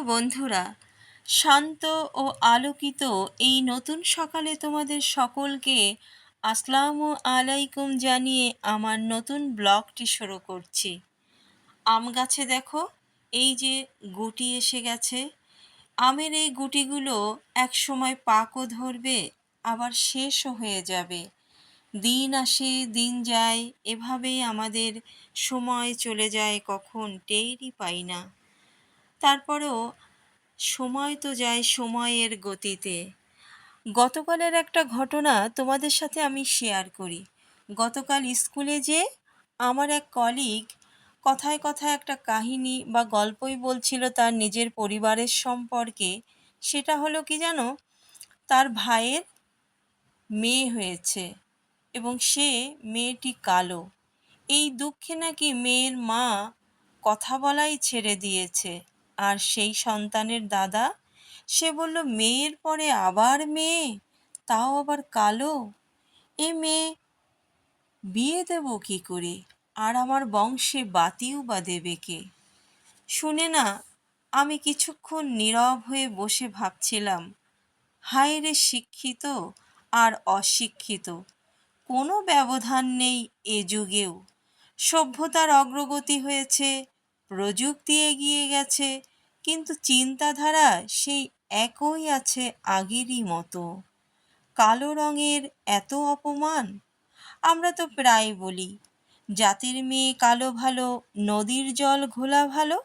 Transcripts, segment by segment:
বন্ধুরা, শান্ত ও আলোকিত এই নতুন সকালে তোমাদের সকলকে আসসালামু আলাইকুম জানিয়ে আমার নতুন ব্লগটি শুরু করছি। আম গাছে দেখো, এই যে গুটি এসে গেছে। আমের এই গুটিগুলো এক সময় পাকও ধরবে, আবার শেষও হয়ে যাবে। দিন আসে দিন যায়, এভাবেই আমাদের সময় চলে যায়, কখন টেরই পাই না। তারপরেও সময় তো যায় সময়ের গতিতে। গতকালের একটা ঘটনা তোমাদের সাথে আমি শেয়ার করি। গতকাল স্কুলে যে আমার এক কলিগ কথায় কথায় একটা কাহিনী বা গল্পই বলছিল তার নিজের পরিবারের সম্পর্কে। সেটা হলো কি জানো, তার ভাইয়ের মেয়ে হয়েছে এবং সে মেয়েটি কালো। এই দুঃখে নাকি মেয়ের মা কথা বলাই ছেড়ে দিয়েছে। আর সেই সন্তানের দাদা, সে বলল মেয়ের পরে আবার মেয়ে, তাও আবার কালো। এ মেয়ে বিয়ে দেব কি করে, আর আমার বংশে বাতিও বা দেবে কে? শুনে না আমি কিছুক্ষণ নীরব হয়ে বসে ভাবছিলাম, হায় রে শিক্ষিত আর অশিক্ষিত, কোনো ব্যবধান নেই এ যুগেও। সভ্যতার অগ্রগতি হয়েছে, প্রযুক্তি এগিয়ে গেছে, কিন্তু চিন্তাধারা সেই একই আছে আগেরই মতো। কালো রঙের এত অপমান! আমরা তো প্রায় বলি, জাতির মেয়ে কালো ভালো, নদীর জল ঘোলা ভালো।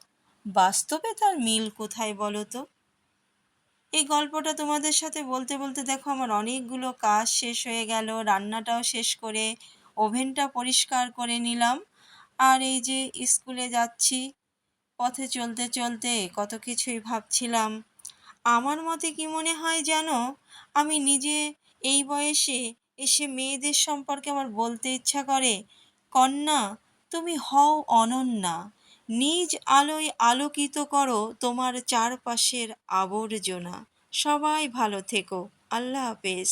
বাস্তবে তার মিল কোথায় বলো তো? এই গল্পটা তোমাদের সাথে বলতে বলতে দেখো আমার অনেকগুলো কাজ শেষ হয়ে গেল, রান্নাটাও শেষ করে ওভেনটা পরিষ্কার করে নিলাম। আর এই যে স্কুলে যাচ্ছি, পথে চলতে চলতে কত কিছুই ভাবছিলাম। আমার মতে কি মনে হয় জানো, আমি নিজে এই বয়সে এসে মেয়েদের সম্পর্কে আমার বলতে ইচ্ছা করে, কন্যা, তুমি হও অনন্যা, নিজ আলোয় আলোকিত করো তোমার চারপাশের আবর্জনা। সবাই ভালো থেকো। আল্লাহ হাফেজ।